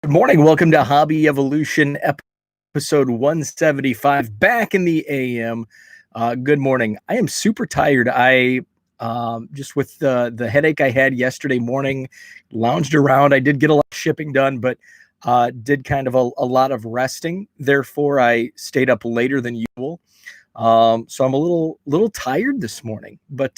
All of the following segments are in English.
Good morning. Welcome to Hobby Evolution episode 175 back in the AM. Good morning. I am super tired. I just with the headache I had yesterday morning, lounged around. I did get a lot of shipping done, but did kind of a lot of resting. Therefore, I stayed up later than usual. So I'm a little tired this morning, but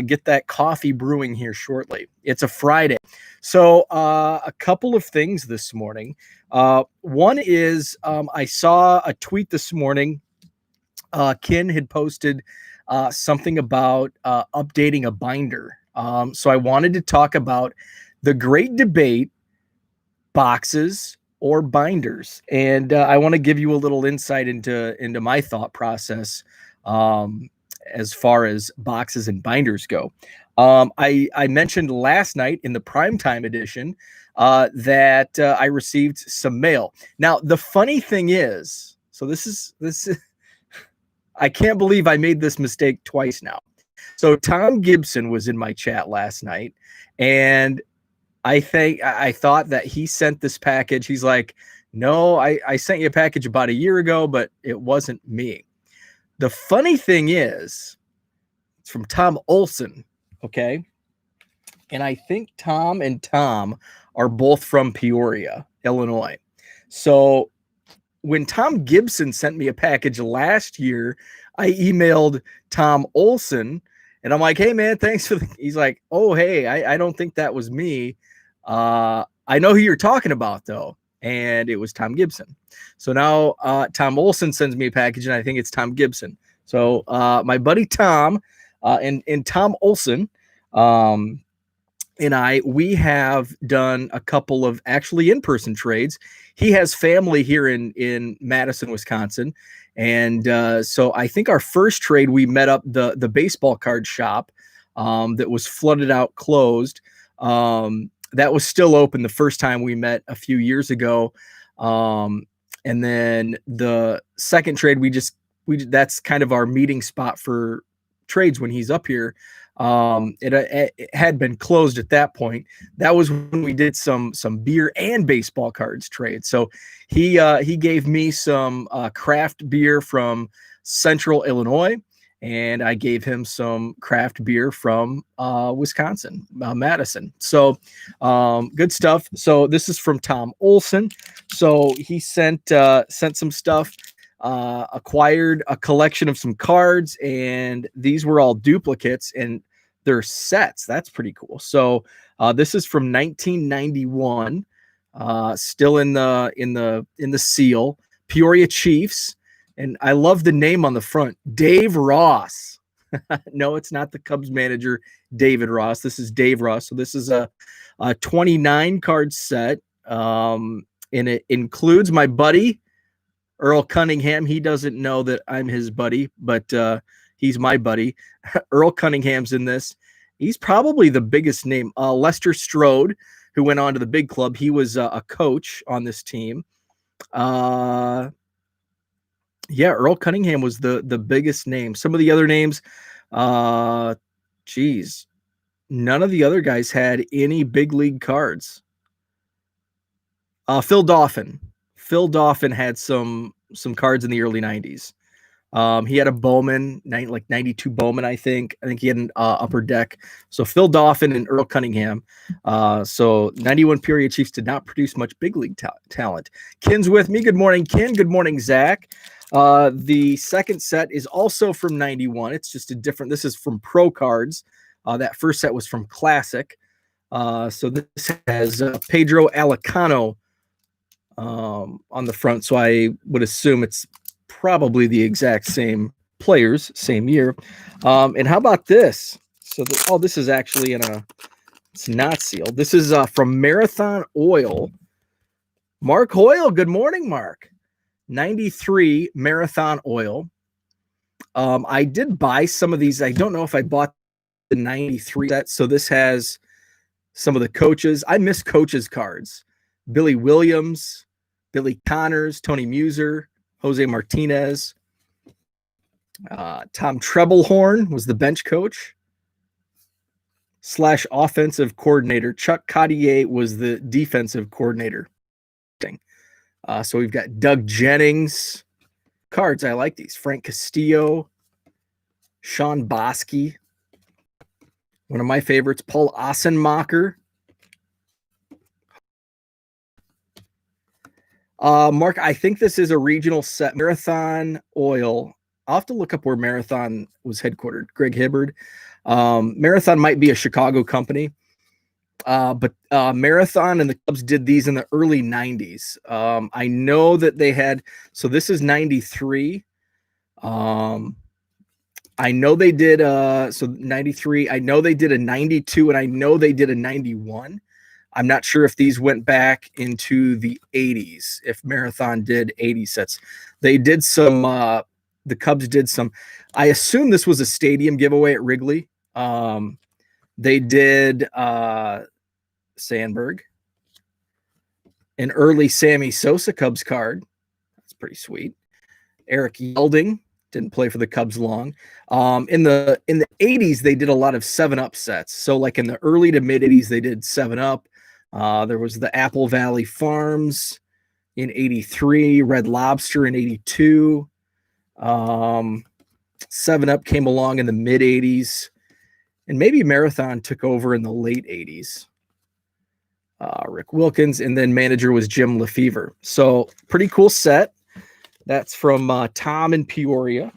get that coffee brewing here shortly. It's a Friday. So a couple of things this morning. One is I saw a tweet this morning. Ken had posted something about updating a binder. So I wanted to talk about the great debate, boxes or binders, and I want to give you a little insight into my thought process as far as boxes and binders go. I mentioned last night in the primetime edition that I received some mail. Now the funny thing is, so this is I can't believe I made this mistake twice now. So Tom Gibson was in my chat last night, and I thought that he sent this package. He's like, no, I sent you a package about a year ago, but it wasn't me. The funny thing is, it's from Tom Olson, okay? And I think Tom and Tom are both from Peoria, Illinois. So when Tom Gibson sent me a package last year, I emailed Tom Olson and I'm like, hey man, thanks for he's like, oh, hey, I don't think that was me. I know who you're talking about though. And it was Tom Gibson. So now Tom Olson sends me a package and I think it's Tom Gibson. So my buddy Tom and Tom Olson and we have done a couple of actually in-person trades. He has family here in Madison, Wisconsin. And so I think our first trade, we met up the baseball card shop that was flooded out, closed. That was still open the first time we met a few years ago. And then the second trade, that's kind of our meeting spot for trades when he's up here. It had been closed at that point. That was when we did some beer and baseball cards trade. So he gave me some craft beer from Central Illinois, and I gave him some craft beer from Wisconsin, Madison. So good stuff. So this is from Tom Olson. So he sent some stuff. Acquired a collection of some cards, and these were all duplicates and they're sets. That's pretty cool. So this is from 1991, still in the seal. Peoria Chiefs, and I love the name on the front, Dave Ross. No, it's not the Cubs manager David Ross. This is Dave Ross. So this is a 29 card set, and it includes my buddy Earl Cunningham. He doesn't know that I'm his buddy, but he's my buddy. Earl Cunningham's in this. He's probably the biggest name. Lester Strode, who went on to the big club. He was a coach on this team. Yeah, Earl Cunningham was the biggest name. Some of the other names, geez, none of the other guys had any big league cards. Phil Dauphin. Phil Dauphin had some cards in the early 90s. He had a Bowman, like 92 Bowman, I think. I think he had an upper deck. So Phil Dauphin and Earl Cunningham. So 91 Peoria Chiefs did not produce much big league talent. Ken's with me. Good morning, Ken. Good morning, Zach. The second set is also from 91. It's just a different, this is from Pro Cards. That first set was from Classic. So this has Pedro Alicano on the front, so I would assume it's probably the exact same players, same year. And how about this? So this is actually it's not sealed. This is from Marathon Oil. Mark Hoyle, good morning, Mark. 93 Marathon Oil. I did buy some of these. I don't know if I bought the 93 set. So this has some of the coaches. I miss coaches cards. Billy Williams, Billy Connors, Tony Muser, Jose Martinez. Tom Treblehorn was the bench coach. slash offensive coordinator. Chuck Cottier was the defensive coordinator. So we've got Doug Jennings. Cards, I like these. Frank Castillo. Sean Bosky. One of my favorites, Paul Ossenmacher. Mark, I think this is a regional set. Marathon Oil. I'll have to look up where Marathon was headquartered. Greg Hibbard. Marathon might be a Chicago company. But Marathon and the Cubs did these in the early 90s. I know that they had, so this is 93. I know they did, so 93, I know they did a 92, and I know they did a 91. I'm not sure if these went back into the 80s, if Marathon did 80 sets. They did some, the Cubs did some, I assume this was a stadium giveaway at Wrigley. They did Sandberg, an early Sammy Sosa Cubs card. That's pretty sweet. Eric Yelding didn't play for the Cubs long. In the 80s, they did a lot of 7-Up sets. So like in the early to mid 80s, they did 7-Up. There was the Apple Valley Farms in 83, Red Lobster in 82. 7-Up came along in the mid 80s. And maybe Marathon took over in the late 80s. Rick Wilkins, and then manager was Jim Lefevre. So pretty cool set. That's from Tom in Peoria.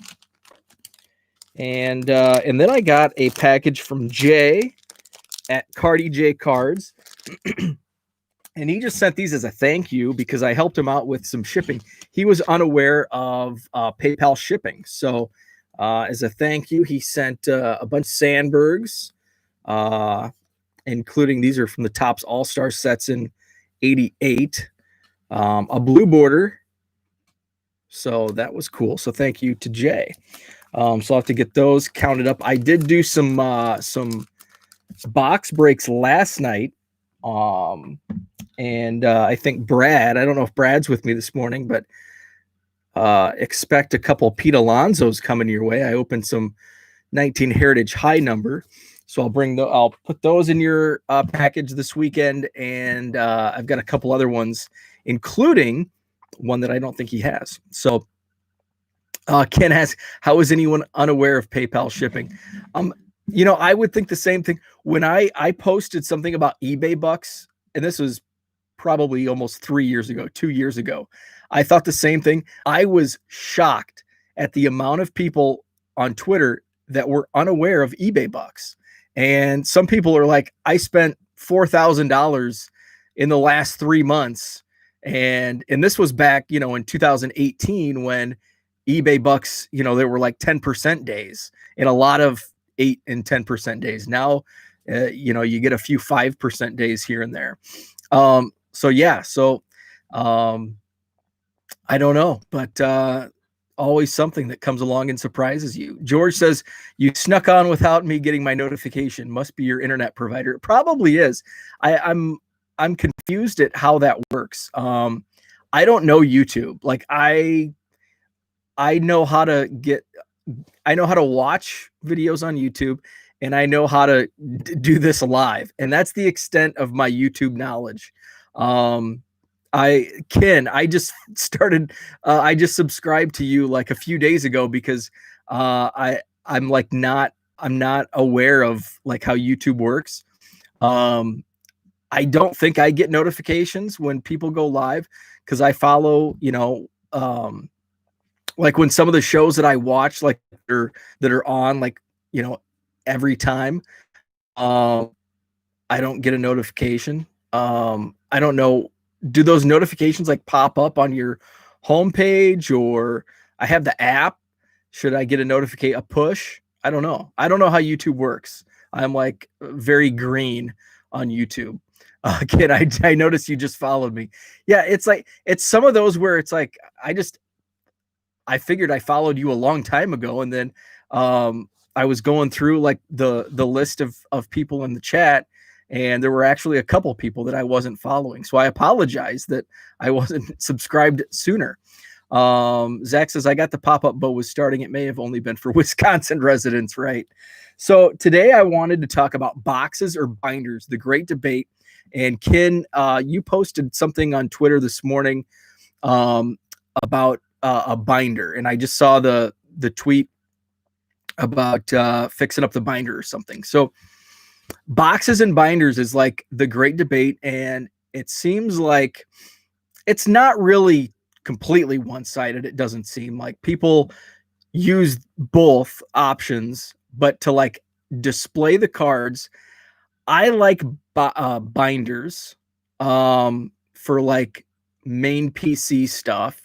And then I got a package from Jay at Cardi J Cards. And he just sent these as a thank you because I helped him out with some shipping. He was unaware of PayPal shipping. So as a thank you, he sent a bunch of Sandbergs, including these are from the Topps All-Star sets in 88, a blue border. So that was cool. So thank you to Jay. So I'll have to get those counted up. I did do some box breaks last night. And I think Brad, I don't know if Brad's with me this morning, but expect a couple of Pete Alonso's coming your way. I opened some 19 Heritage High number. So I'll put those in your package this weekend. And I've got a couple other ones, including one that I don't think he has. So Ken asks, how is anyone unaware of PayPal shipping? I would think the same thing. When I posted something about eBay bucks, and this was probably almost 2 years ago, I thought the same thing. I was shocked at the amount of people on Twitter that were unaware of eBay bucks. And some people are like, I spent $4,000 in the last 3 months. And this was back, in 2018 when eBay bucks, there were like 10% days and a lot of 8 and 10% days. Now, you get a few 5% days here and there. I don't know, but always something that comes along and surprises you. George says, you snuck on without me getting my notification. Must be your internet provider. It probably is. I'm confused at how that works. I don't know YouTube. Like I know how to watch videos on YouTube, and I know how to do this live. And that's the extent of my YouTube knowledge. I just subscribed to you like a few days ago because I'm not aware of like how YouTube works. I don't think I get notifications when people go live because I follow, like when some of the shows that I watch, like that are on, like, every time, I don't get a notification. I don't know. Do those notifications like pop up on your homepage, or I have the app? Should I get a push? I don't know. I don't know how YouTube works. I'm like very green on YouTube. Kid, I noticed you just followed me. Yeah, it's some of those where it's like I figured I followed you a long time ago, and then I was going through like the list of people in the chat, and there were actually a couple people that I wasn't following. So I apologize that I wasn't subscribed sooner. Zach says, I got the pop-up boat was starting. It may have only been for Wisconsin residents, right? So today I wanted to talk about boxes or binders, the great debate. And Ken, you posted something on Twitter this morning about a binder, and I just saw the tweet about fixing up the binder or something. So boxes and binders is like the great debate, and it seems like it's not really completely one-sided. It doesn't seem like people use both options, but to like display the cards, I like binders for like main PC stuff,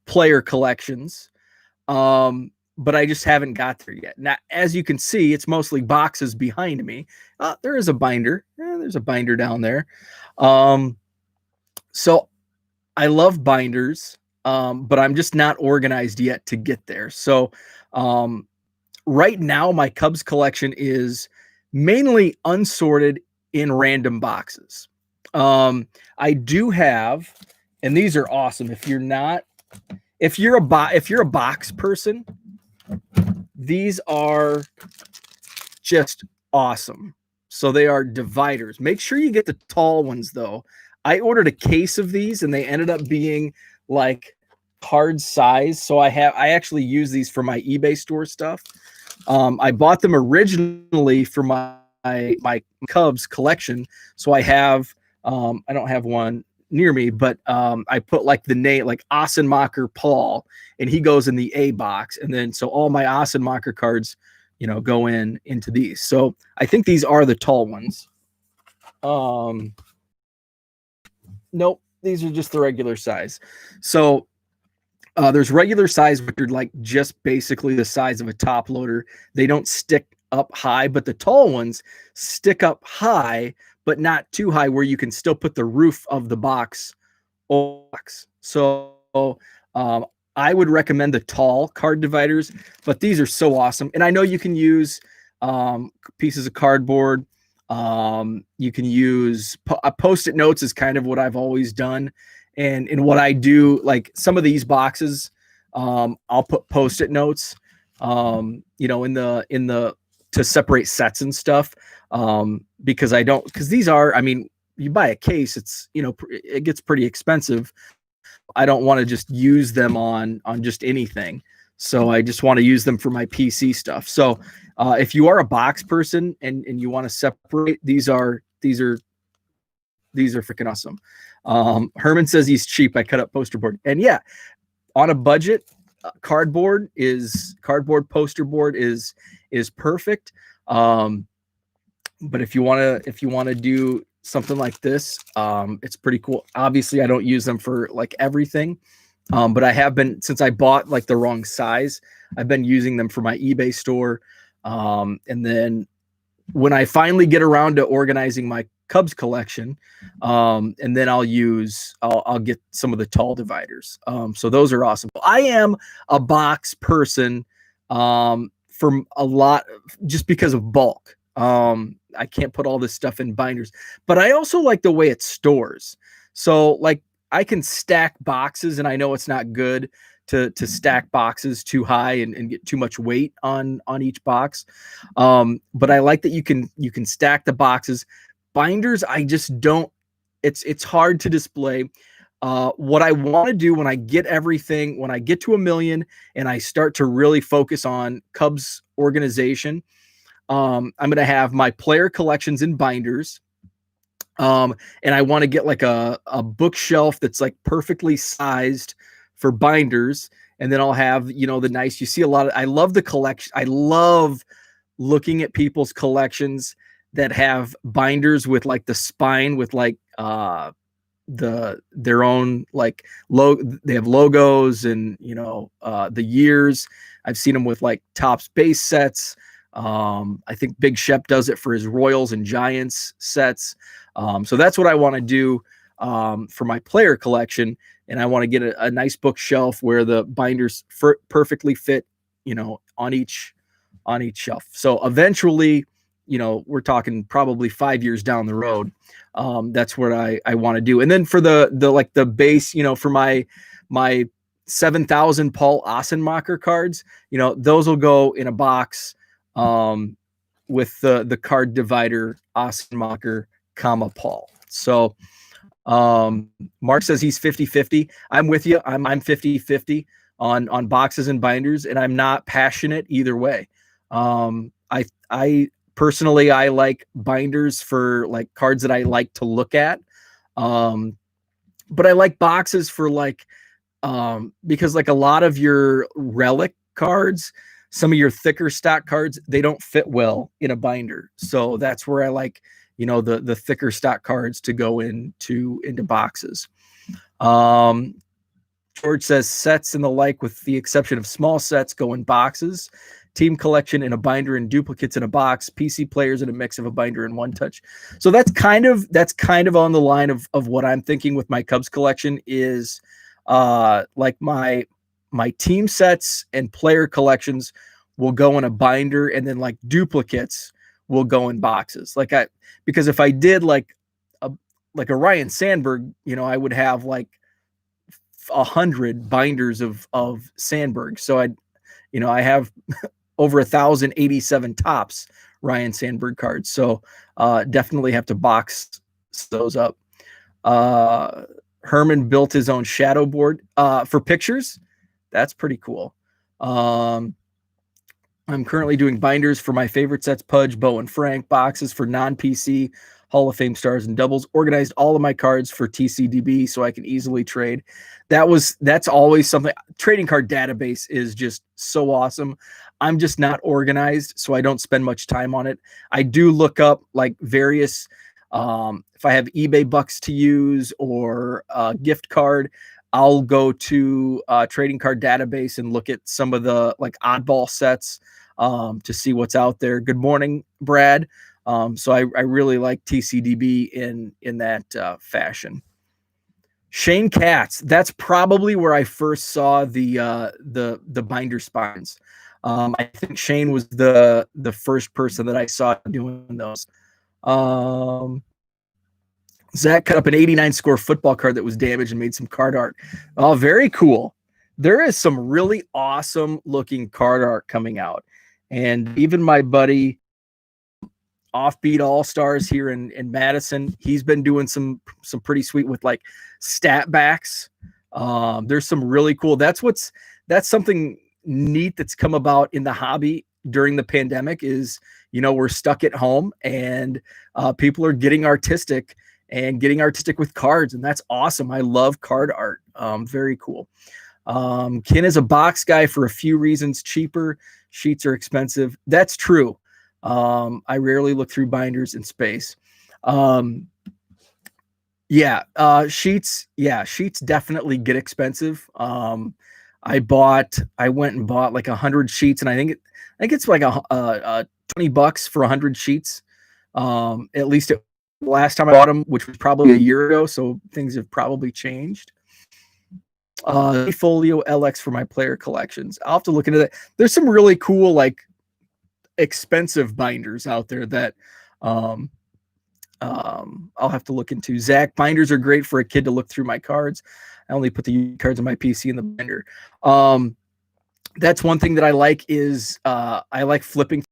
player collections. But I just haven't got there yet. Now, as you can see, it's mostly boxes behind me. There is a binder. There's a binder down there. So I love binders, but I'm just not organized yet to get there. So right now, my Cubs collection is mainly unsorted in random boxes. I do have, and these are awesome. If you're a box person, these are just awesome. So they are dividers. Make sure you get the tall ones though. I ordered a case of these and they ended up being like card size. So I actually use these for my eBay store stuff. I bought them originally for my Cubs collection. So I have, I don't have one near me, but I put like the name, like Ossenmacher Paul, and he goes in the A box. And then, so all my Ossenmacher cards, go into these. So I think these are the tall ones. Nope, these are just the regular size. So there's regular size, which are like just basically the size of a top loader. They don't stick up high, but the tall ones stick up high, but not too high where you can still put the roof of the box. So I would recommend the tall card dividers, but these are so awesome. And I know you can use pieces of cardboard. You can use Post-it notes is kind of what I've always done. And in what I do, like some of these boxes, I'll put Post-it notes, in the to separate sets and stuff. Because these are, I mean, you buy a case, it's, it gets pretty expensive. I don't want to just use them on just anything. So I just want to use them for my PC stuff. So if you are a box person and you want to separate, these are freaking awesome. Herman says he's cheap. I cut up poster board, and yeah, on a budget, cardboard poster board is perfect. But if you want to do something like this, it's pretty cool. Obviously, I don't use them for like everything, but I have been, since I bought like the wrong size, I've been using them for my eBay store. And then when I finally get around to organizing my Cubs collection, and then I'll get some of the tall dividers. So those are awesome. I am a box person, for a lot, just because of bulk. I can't put all this stuff in binders, but I also like the way it stores. So like I can stack boxes, and I know it's not good to stack boxes too high and get too much weight on each box. But I like that you can stack the boxes. Binders, I just don't, it's hard to display. What I want to do when I get everything, when I get to 1 million and I start to really focus on Cubs organization, I'm going to have my player collections in binders. And I want to get like a bookshelf that's like perfectly sized for binders. And then I'll have, the nice, you see a lot of, I love the collection. I love looking at people's collections that have binders with like the spine with like, their own like they have logos and the years. I've seen them with like Topps base sets. I think Big Shep does it for his Royals and Giants sets. So that's what I want to do for my player collection, and I want to get a nice bookshelf where the binders perfectly fit, on each shelf. So eventually, we're talking probably 5 years down the road. That's what I want to do. And then for the like the base, for my 7,000 Paul Ossenmacher cards, those will go in a box with the card divider Ossenmacher, Paul. So Mark says he's 50-50. I'm with you. I'm 50-50 on boxes and binders, and I'm not passionate either way. I personally, I like binders for like cards that I like to look at. But I like boxes for like, because like a lot of your relic cards, some of your thicker stock cards, they don't fit well in a binder. So that's where I like, the thicker stock cards to go into boxes. George says sets and the like, with the exception of small sets, go in boxes. Team collection in a binder and duplicates in a box. PC players in a mix of a binder and one touch. So that's kind of on the line of what I'm thinking with my Cubs collection is like my team sets and player collections will go in a binder, and then like duplicates will go in boxes. Because if I did like a Ryan Sandberg, I would have like 100 binders of Sandberg. So I have over 1,087 tops Ryan Sandberg cards. So definitely have to box those up. Herman built his own shadow board for pictures. That's pretty cool. I'm currently doing binders for my favorite sets, Pudge, Bo, and Frank. Boxes for non-PC Hall of Fame stars and doubles. Organized all of my cards for TCDB so I can easily trade. That's always something. Trading card database is just so awesome. I'm just not organized, so I don't spend much time on it. I do look up like various, if I have eBay bucks to use or a gift card, I'll go to trading card database and look at some of the like oddball sets to see what's out there. Good morning, Brad. So I really like TCDB in that fashion. Shane Katz, that's probably where I first saw the binder spines. I think Shane was the first person that I saw doing those. Zach cut up an 89 score football card that was damaged and made some card art. Oh, very cool. There is some really awesome looking card art coming out. And even my buddy Offbeat All-Stars here in Madison, he's been doing some pretty sweet with like stat backs. There's some really cool. That's something neat that's come about in the hobby during the pandemic is, we're stuck at home and people are getting artistic with cards, and that's awesome. I love card art. Very cool. Ken is a box guy for a few reasons. Cheaper, sheets are expensive. That's true. I rarely look through binders in space. Sheets definitely get expensive. I went and bought like 100 sheets, and I think it's like a $20 for 100 sheets. At least last time I bought them, which was probably a year ago, so things have probably changed. Folio LX for my player collections. I'll have to look into that. There's some really cool, like, expensive binders out there that I'll have to look into. Zach, binders are great for a kid to look through my cards. I only put the cards on my PC in the binder. That's one thing that I like is I like flipping.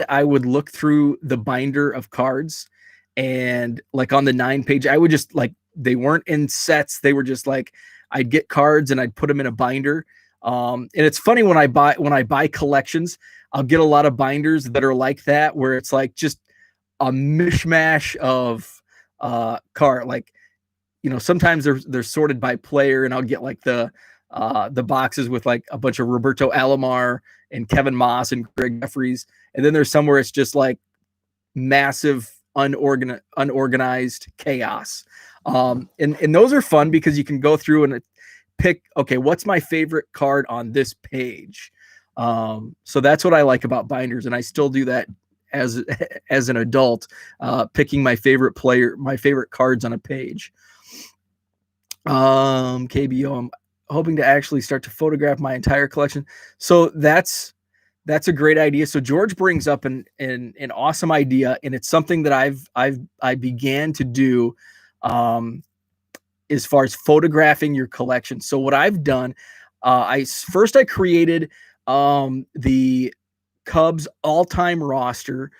I would look through the binder of cards, and like on the 9-page, I would just like, they weren't in sets. They were just like, I'd get cards and I'd put them in a binder. And it's funny when I buy collections, I'll get a lot of binders that are like that, where it's like just a mishmash of card. Like, sometimes they're sorted by player, and I'll get like the boxes with like a bunch of Roberto Alomar and Kevin Moss and Greg Jeffries. And then there's somewhere it's just like massive unorganized chaos. And those are fun because you can go through and pick, okay, what's my favorite card on this page? So that's what I like about binders. And I still do that as an adult, picking my favorite cards on a page. KBO, I'm hoping to actually start to photograph my entire collection. So that's a great idea. So George brings up an awesome idea, and it's something that I began to do as far as photographing your collection. So what I've done, I created the Cubs all-time roster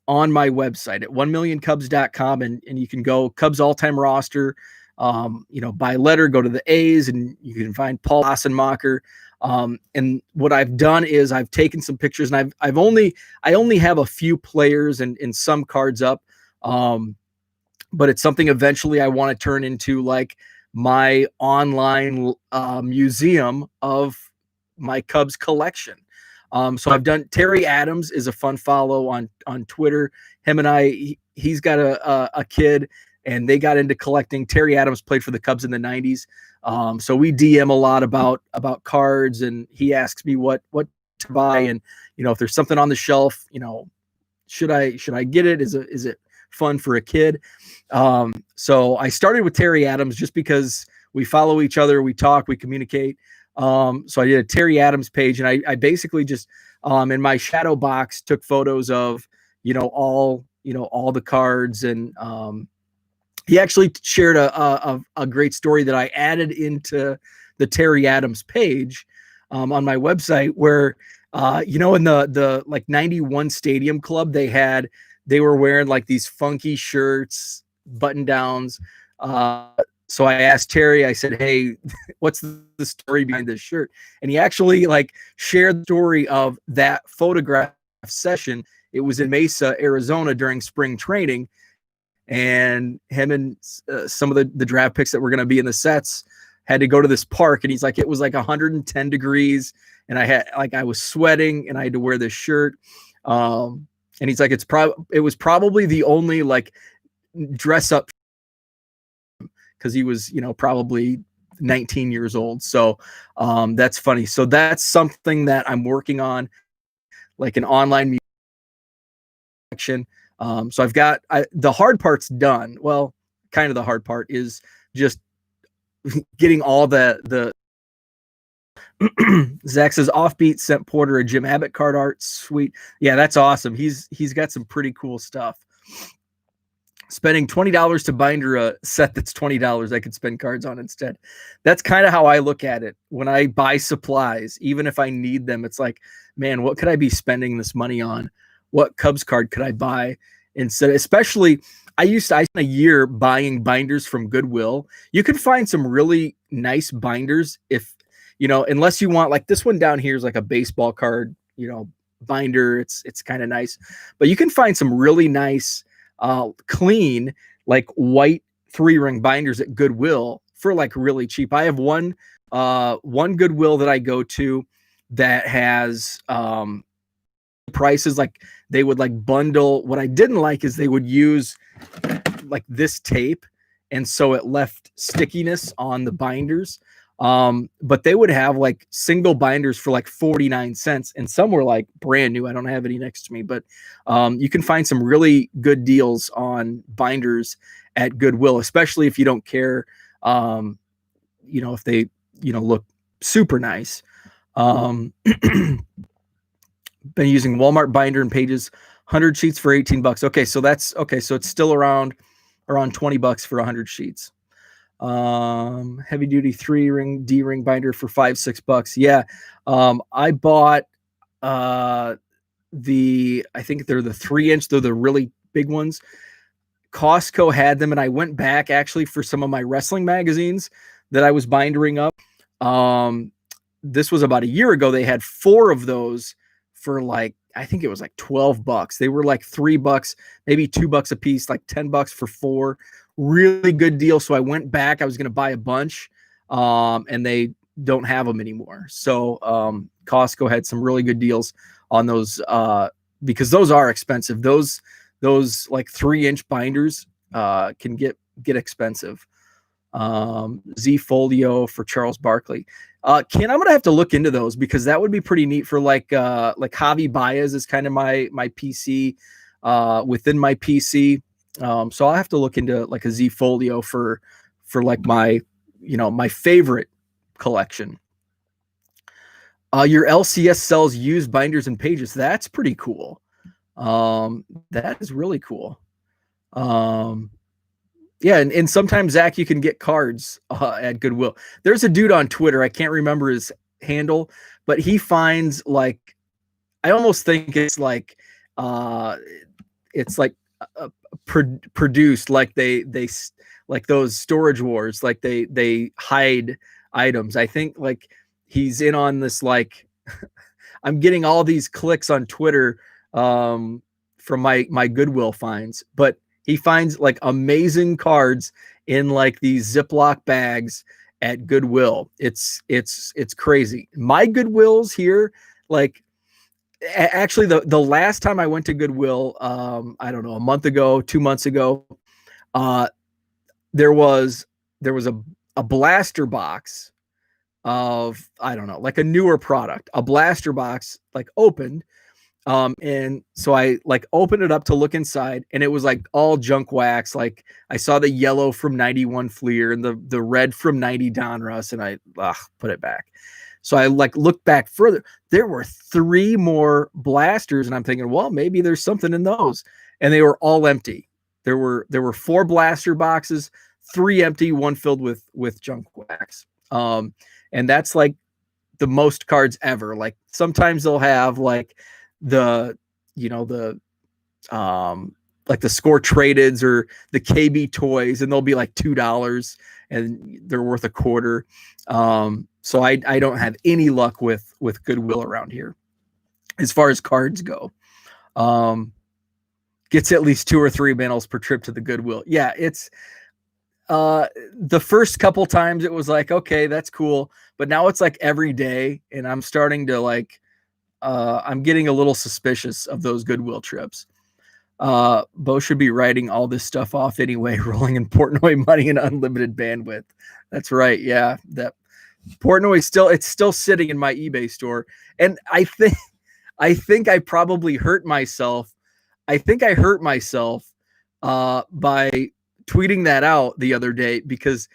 on my website at 1millioncubs.com, and you can go Cubs all-time roster, by letter, go to the A's, and you can find Paul Assenmacher. And what I've done is I've taken some pictures, and I only have a few players and some cards up. But it's something eventually I want to turn into like my online museum of my Cubs collection. So I've done Terry Adams is a fun follow on Twitter. Him and he's got a kid, and they got into collecting. Terry Adams played for the Cubs in the 90s. So we DM a lot about cards, and he asks me what to buy, and if there's something on the shelf, should I get it? Is it fun for a kid? So I started with Terry Adams just because we follow each other, we talk, we communicate. So I did a Terry Adams page, and I basically just in my shadow box took photos of all the cards, and he actually shared a great story that I added into the Terry Adams page on my website, where in the like 91 Stadium Club, they were wearing like these funky shirts, button downs. So I asked Terry, I said, hey, what's the story behind this shirt? And he actually like shared the story of that photograph session. It was in Mesa, Arizona during spring training. And him and some of the draft picks that were going to be in the sets had to go to this park. And he's like, it was like 110 degrees. And I was sweating, and I had to wear this shirt. And he's like, it was probably the only like dress up, because he was, probably 19 years old. So that's funny. So that's something that I'm working on, like an online section. So I've got the hard part's done. Well, kind of the hard part is just getting all the Zach says Offbeat sent Porter a Jim Abbott card art. Sweet. Yeah, that's awesome. He's got some pretty cool stuff. Spending $20 to binder a set that's $20 I could spend cards on instead. That's kind of how I look at it when I buy supplies. Even if I need them, it's like, man, what could I be spending this money on? What Cubs card could I buy instead? Especially, I spent a year buying binders from Goodwill. You can find some really nice binders if, unless you want, like this one down here is like a baseball card, binder. It's kind of nice, but you can find some really nice, clean, like white 3-ring binders at Goodwill for like really cheap. I have one Goodwill that I go to that has prices like they would like bundle. What I didn't like is they would use like this tape, and so it left stickiness on the binders. But they would have like single binders for like 49 cents, and some were like brand new. I don't have any next to me, but you can find some really good deals on binders at Goodwill, especially if you don't care, if they, look super nice. Been using Walmart binder and pages, 100 sheets for $18. Okay. So so it's still around $20 for 100 sheets. Heavy duty 3-ring D-ring binder for $5-6. Yeah. I bought I think they're the 3-inch, they're the really big ones. Costco had them, and I went back actually for some of my wrestling magazines that I was bindering up. This was about a year ago. They had 4 of those for like, I think it was like $12. They were like $3, maybe $2 a piece, like $10 for 4. Really good deal. So I went back. I was going to buy a bunch, and they don't have them anymore. So Costco had some really good deals on those, because those are expensive. Those like 3-inch binders can get expensive. Z Folio for Charles Barkley. Ken, I'm gonna have to look into those, because that would be pretty neat for like Javi Baez is kind of my PC within my PC. So I'll have to look into like a Z Folio for like my my favorite collection. Your LCS sells used binders and pages. That's pretty cool. That is really cool. Yeah, and sometimes, Zach, you can get cards at Goodwill. There's a dude on Twitter. I can't remember handle, but he finds like, I almost think it's like produced like they like those storage wars, like they hide items. I think like he's in on this, like I'm getting all these clicks on Twitter from my Goodwill finds, but he finds like amazing cards in like these Ziploc bags at Goodwill. It's crazy. My Goodwills here, like actually the last time I went to Goodwill, I don't know, a month ago, 2 months ago, there was a blaster box of, I don't know, like a newer product, a blaster box, like opened. And so I like opened it up to look inside, and it was like all junk wax. Like I saw the yellow from 91 Fleer and the red from 90 Donruss, and I put it back. So I like looked back further. There were 3 more blasters, and I'm thinking, well, maybe there's something in those. And they were all empty. There were 4 blaster boxes, 3 empty, 1 filled with junk wax. And that's like the most cards ever. Like sometimes they'll have like the, you know, the like the score tradeds or the KB toys, and they'll be like $2 and they're worth $0.25. So I don't have any luck with Goodwill around here as far as cards go. Gets at least 2 or 3 bundles per trip to the Goodwill. Yeah, it's the first couple times it was like, okay, that's cool, but now it's like every day, and I'm starting to like I'm getting a little suspicious of those Goodwill trips. Bo should be writing all this stuff off anyway, rolling in Portnoy money and unlimited bandwidth. That's right. Yeah, that Portnoy it's still sitting in my eBay store, and I think I probably hurt myself. I think I hurt myself by tweeting that out the other day, because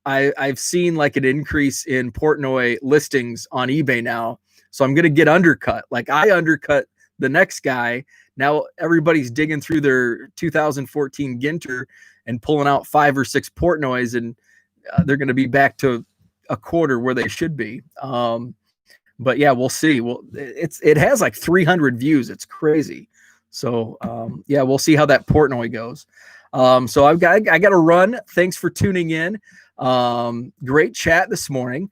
I've seen like an increase in Portnoy listings on eBay now. So I'm going to get undercut. Like I undercut the next guy. Now everybody's digging through their 2014 Ginter and pulling out 5 or 6 Portnoys, and they're going to be back to a quarter where they should be. But yeah, we'll see. Well, it has like 300 views. It's crazy. So yeah, we'll see how that Portnoy goes. So I got to run. Thanks for tuning in. Great chat this morning.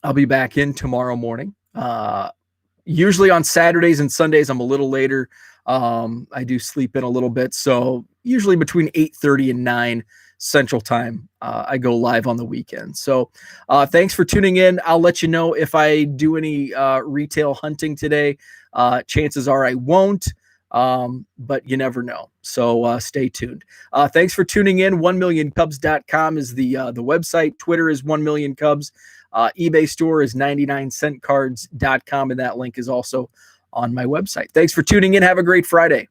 I'll be back in tomorrow morning. Usually on Saturdays and Sundays, I'm a little later. I do sleep in a little bit. So usually between 8:30 and 9 Central Time, I go live on the weekend. So thanks for tuning in. I'll let you know if I do any retail hunting today. Chances are I won't, but you never know. So stay tuned. Thanks for tuning in. 1millioncubs.com is the website. Twitter is 1millioncubs. eBay store is 99centcards.com, and that link is also on my website. Thanks for tuning in. Have a great Friday.